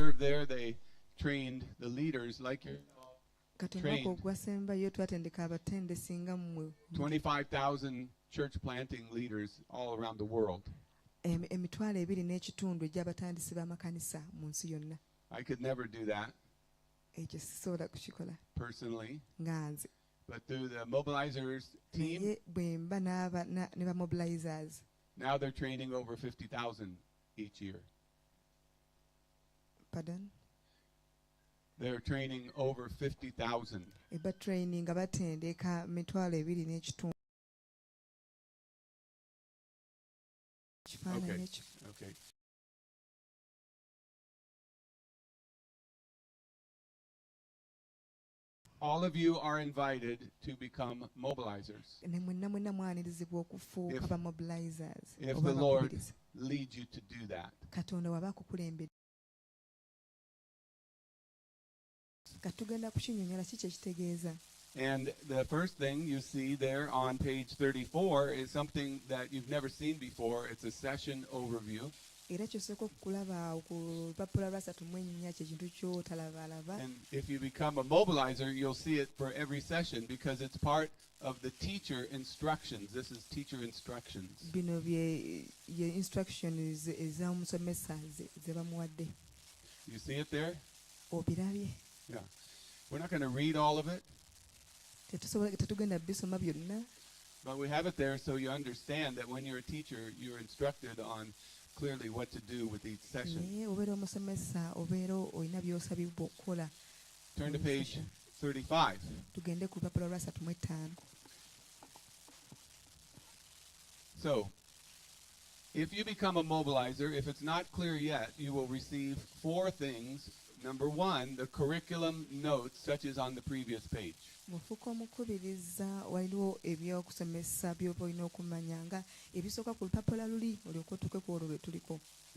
served there, they trained the leaders like you're trained. 25,000 church planting leaders all around the world. I could never do that personally. But through the mobilizers team, now they're training over 50,000 each year. Pardon? They're training over 50,000. Okay. Okay. All of you are invited to become mobilizers. If the Lord leads you to do that. And the first thing you see there on page 34 is something that you've never seen before. It's a session overview. And if you become a mobilizer, you'll see it for every session because it's part of the teacher instructions. This is teacher instructions. You see it there? Yeah. We're not going to read all of it. But we have it there so you understand that when you're a teacher, you're instructed on clearly what to do with each session. Turn to page 35. So, if you become a mobilizer, if it's not clear yet, you will receive 4 things. Number 1, the curriculum notes, such as on the previous page.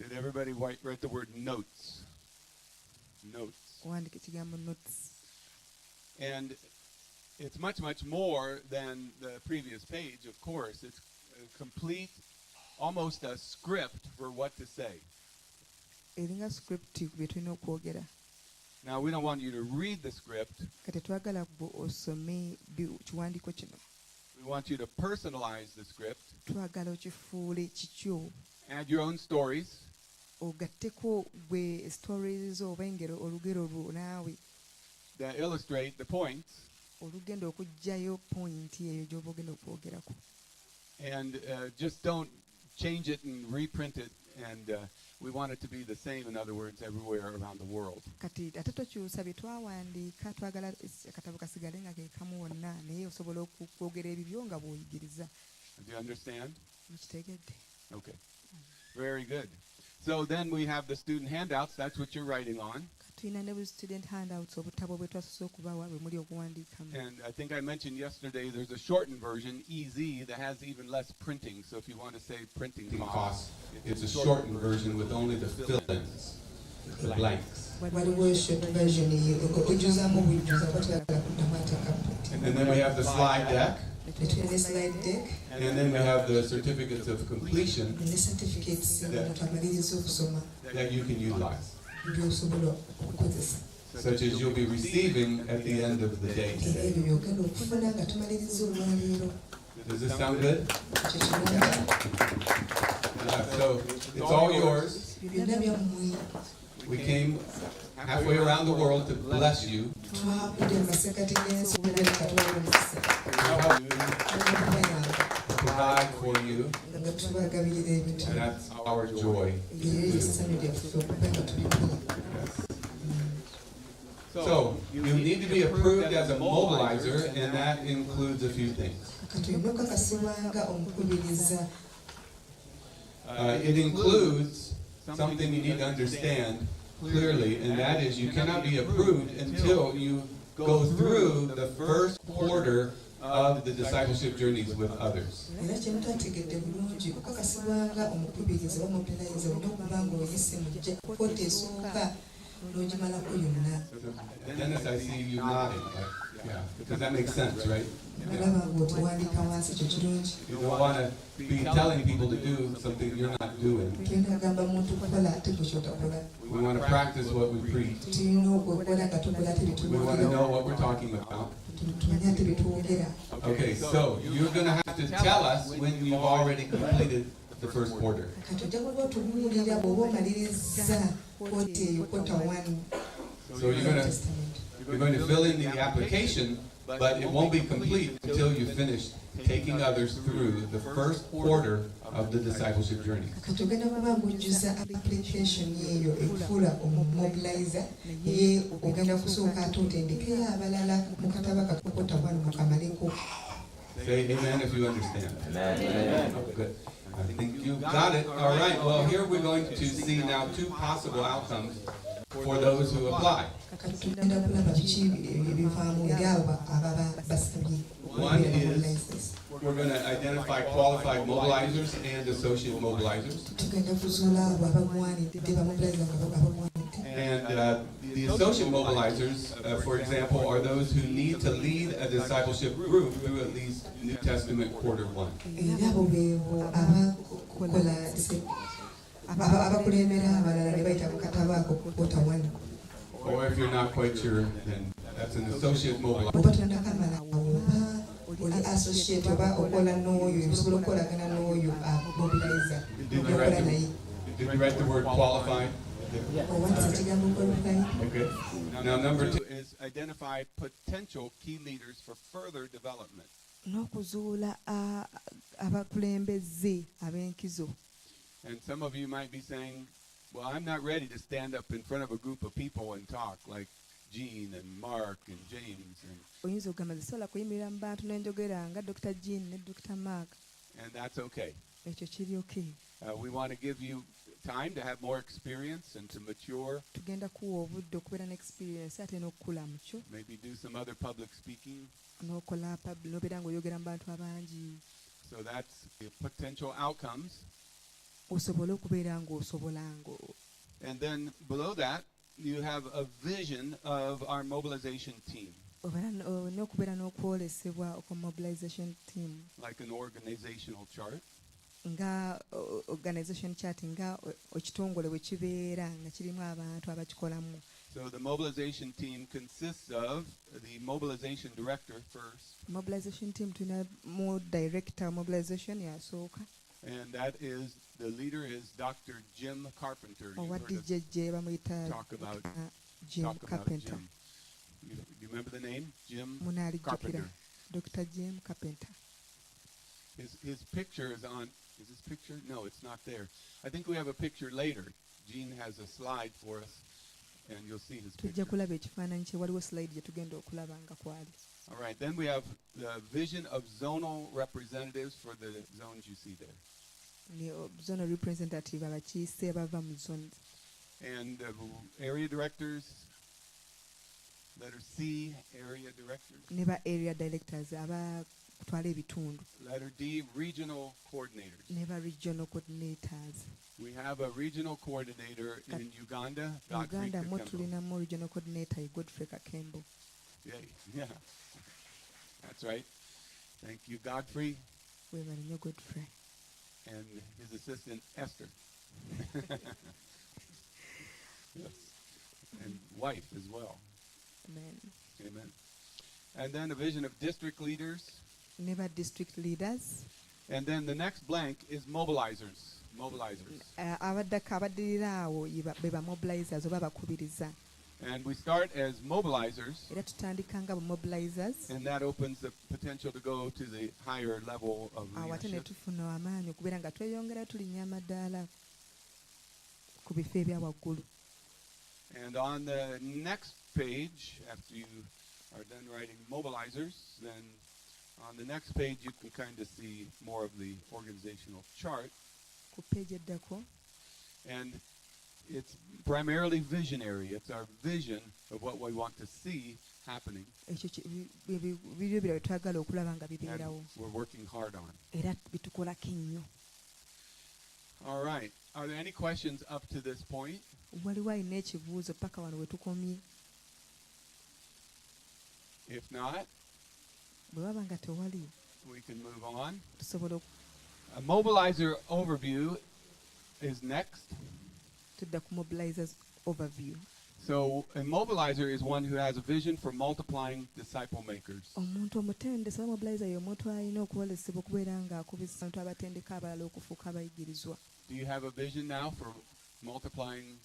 Did everybody write the word notes? Notes. And it's much, much more than the previous page, of course. It's a complete, almost a script for what to say. Now, we don't want you to read the script. We want you to personalize the script. Add your own stories. That illustrate the points. And just don't change it and reprint it. And we want it to be the same, in other words, everywhere around the world. Do you understand? Okay. Very good. So then we have the student handouts. That's what you're writing on. And I think I mentioned yesterday there's a shortened version, EZ, that has even less printing. So if you want to save printing costs, it's a shortened version with only the fill-ins, the blanks. And then we have the slide deck. And then we have the certificates of completion that you can utilize. Such as you'll be receiving at the end of the day today. Does this sound good? So it's all yours. We came halfway around the world to bless you. Provide for you. And that's our joy. So, you need to be approved as a mobilizer, and that includes a few things. It includes something you need to understand clearly, and that is you cannot be approved until you go through the first quarter of the discipleship journeys with others. Dennis, I see you nodding. Yeah, because that makes sense, right? You don't want to be telling people to do something you're not doing. We want to practice what we preach. We want to know what we're talking about. Okay, so you're going to have to tell us when you've already completed the first quarter. So you're going to fill in the application, but it won't be complete until you finish taking others through the first quarter of the discipleship journey. Say amen if you understand. Amen. Oh, good. I think you got it. All right. Well, here we're going to see now two possible outcomes for those who apply. One is we're going to identify qualified mobilizers and associate mobilizers. And the associate mobilizers, for example, are those who need to lead a discipleship group through at least New Testament quarter 1. Or if you're not quite sure, then that's an associate mobilizer. Did you write the word qualified? Okay. Now number 2 is identify potential key leaders for further development. And some of you might be saying, well, I'm not ready to stand up in front of a group of people and talk like Jean and Mark and James. And that's okay. We want to give you time to have more experience and to mature. Maybe do some other public speaking. So that's the potential outcomes. And then below that, you have a vision of our mobilization team. Like an organizational chart. So the mobilization team consists of the mobilization director first. Mobilization team to more director mobilization and that is the leader is Dr. Jim Carpenter. You talk about Jim. You remember the name? Jim Carpenter. Dr. Jim Carpenter. His picture is on. Is this picture? No, it's not there. I think we have a picture later. Jean has a slide for us, and you'll see his picture. All right, then we have the vision of zonal representatives for the zones you see there. Zonal representative and area directors. Letter C, area directors. Area directors. Letter D, regional coordinators. Regional coordinators. We have a regional coordinator in Uganda. Uganda, regional coordinator Godfrey Kakembo. Yeah, that's right. Thank you, Godfrey. Godfrey. And his assistant, Esther. Yes. And wife as well. Amen. Amen. And then a vision of district leaders. Never district leaders. And then the next blank is mobilizers. Mobilizers. And we start as mobilizers. And that opens the potential to go to the higher level of leadership. And on the next page, after you are done writing mobilizers, then on the next page you can kind of see more of the organizational chart. And it's primarily visionary. It's our vision of what we want to see happening. And we're working hard on. All right. Are there any questions up to this point? If not, we can move on. tusobola A mobilizer overview is next. tudda ku mobilizers overview. So a mobilizer is one who has a vision for multiplying disciple makers. Omuntu omutendesa mobilizer y'omuntu alina okuwolesebwa okubeera ng'akubisa abantu abatendeka abalala okufuuka abayigirizwa. Do you have a vision now for multiplying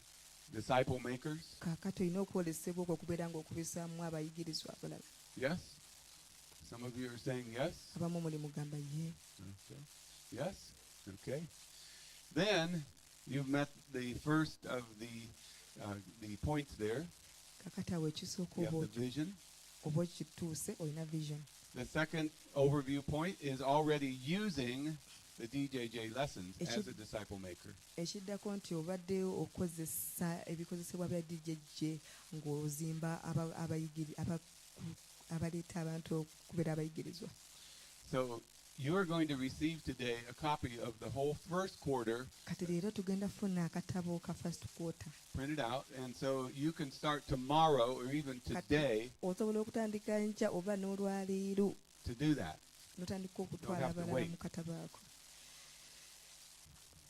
disciple makers? Kaakati olina okuwolesebwa okwo okubeera ng'okubisaamu abayigirizwa abalala. Yes? Some of you are saying yes? Abamu muli mugamba ye. Okay. Yes? Okay. Then you've met the first of the points there. Kaakati awo ekisooka You have the vision. oba kituuse olina vision. The second overview point is already using the DJJ lessons as a disciple maker. Ekiddako nti obadde okozesa ebikozesebwa bya DJJ ng'ozimba abaleeta abantu okubeera abayigirizwa. So you are going to receive today a copy of the whole first quarter Kati leero tugenda funa akatabo ka first quarter. printed out, and so you can start tomorrow or even today Osobola okutandika nkya oba n'olwaleero to do that. n'otandika okutwala have to abalala wait. mu katabo ako.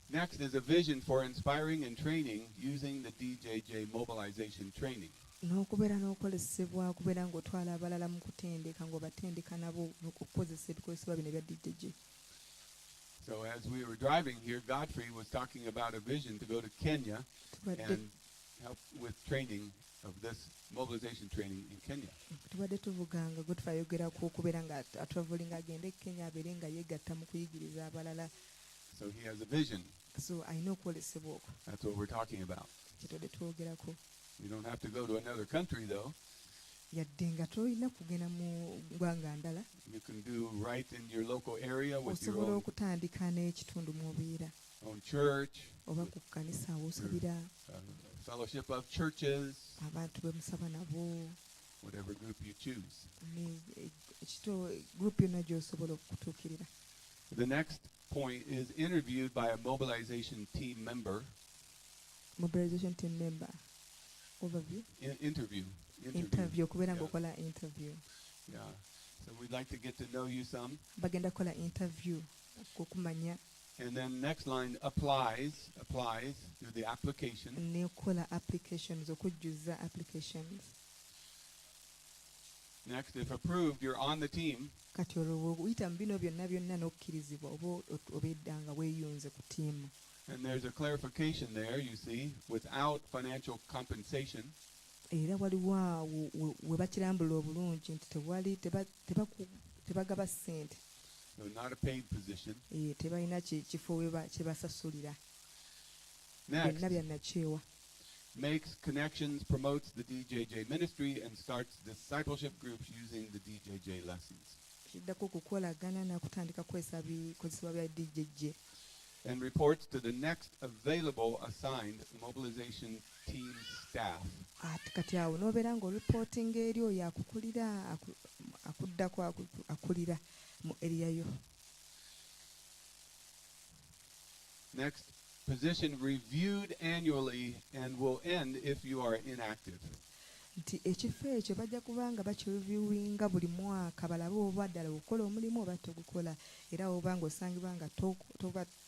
Next is a vision for inspiring and training using the DJJ mobilization training. N'okubeera n'okolesebwa okubeera ng'otwala abalala mu kutendeka ng'obatendeka nabo okukozesa ebikozesebwa bino ebya DJJ. So as we were driving here, Godfrey was talking about a vision to go to Kenya and help with training of this mobilization training in Kenya. Tubadde tuvuganga gwe tufayogerako okubeera nga atraveling agende e Kenya abeere nga yeegatta mu kuyigiriza abalala. So he has a vision. So alina okwolesebwa okwo That's what we're talking about. kyetudde twogerako. You don't have to go to another country, though. Yadde nga tolina kugenda mu ggwanga ndala, You can do right in your local area with your osobola own okutandika n'ekitundu mw'obeera church, oba ku kkanisa w'osabira fellowship of churches, abantu be musaba nabo whatever group you choose. gurupu yonna gy'osobola okutuukirira. The next point is interviewed by a mobilization team member. Mobilization team member overview. Interview. Interview okubeera Yeah. ng'okola interview. Yeah. So we'd like to get to know you some. Bagenda kukola interview okumanya And then next line applies to the application. n'okukola applications okujjuza applications. Next, if approved, you're on the team. Kati olwo oyita mu bino byonna n'okkirizibwa oba obedda nga weeyunze ku ttiimu. And there's a clarification there, you see, without financial compensation. Era waliwo awo we bakirambula obulungi nti tebagaba ssente, So not a paid position. tebalina kifo kye basasulira, Next, byonna byannakyewa. makes connections, promotes the DJJ ministry, and starts discipleship groups using the DJJ lessons. Kiddako okukolagana n'akutandika kwesa bikozesebwa bya DJJ. And reports to the next available assigned mobilization team staff. Kati awo n'obeera ng'oripootinga eri oyo akukulira akuddako akulira mu area yo. Next, position reviewed annually and will end if you are inactive. Nti ekifo ekyo bajja kuba nga bakireviewinga buli mwaka balabe oba ddala okola omulimu oba togukola, era oba ng'osangibwa nga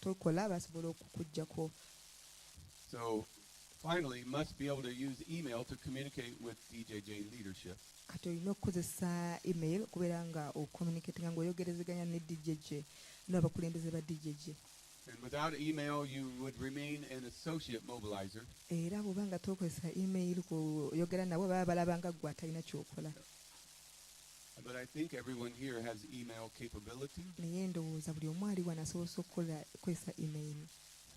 tokola basobola okukuggyako. So finally, must be able to use email to communicate with DJJ leadership. Kati olina okukozesa email okubeera nga ocommunicatinga ng'oyogerezeganya ne DJJ n'abakulembeze ba DJJ. And without email, you would remain an associate mobilizer. Era bw'oba nga tokozesa email kuyogera nabo baba balaba nga ggwe atalina ky'okola. But I think everyone here has email capability. Naye ndowooza buli omu ali wano asobola okukozesa email.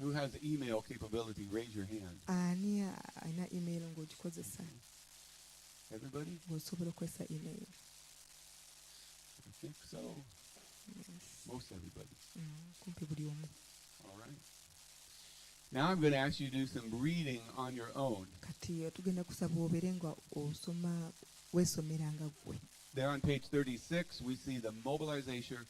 Who has email capability? Raise your hand. Ani alina email ng'ogikozesa? Everybody? Ng'osobola okukozesa email. I think so. Yes. Most everybody. Kumpi buli omu. All right. Now I'm going to ask you to do some reading on your own. Kati tugenda kusaba obeere nga osoma weesomeranga ggwe. There on page 36, we see the mobilizer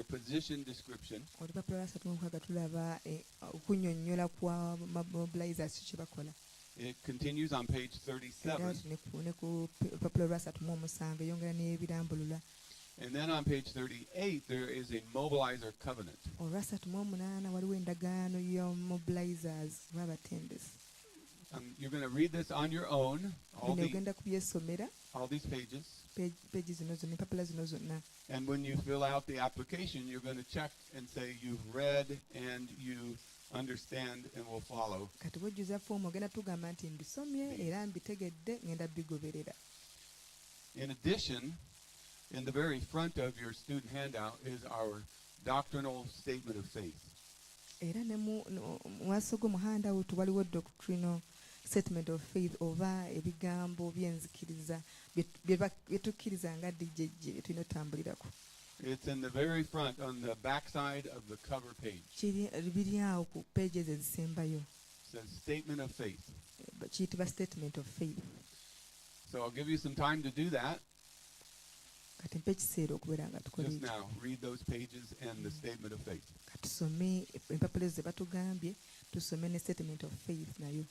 position description. Olupapula lwa 36 tulaba okunnyonnyola kwa mobilizers kye bakola. It continues on page Era 37. ne ku lupapula lwa 37 eyongera n'ebirambulula. And then on page 38, there is a mobilizer covenant. olwasatu mu omunaana waliwo endagaano y'omobilizers w'abatendesi. You're going to read this on your own, bino ogenda kubyesomera all these pages. peegi zino zonna empapula zino zonna. And when you fill out the application, you're going to check and say you've read and you understand and will follow. kati bwojjuza foomu ogenda tugamba nti mbisomye era mbitegedde ngenda bigoberera. In addition, in the very front of your student handout is our doctrinal statement of faith. Era ne mu maaso g'omuhandawutu waliwo doctrinal statement of faith oba ebigambo by'enzikiriza bye tukkiriza nga dijjejje bye tulina otambulirako. It's in the very front on the back side of the cover page. Biri awo ku pages ezisembayo. It says statement of faith. Kiyitibwa statement of faith. So I'll give you some time to do that. Kati mpa ekiseera okubeera nga tukola Just ekyo. now, read those pages and the statement of faith. Tusome empapula ze batugambye tusome ne statement of faith nayo.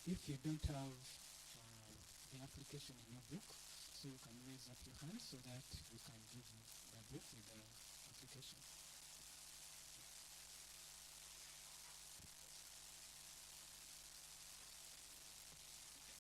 If you don't have the application in your book, so you can raise up your hand so that we can give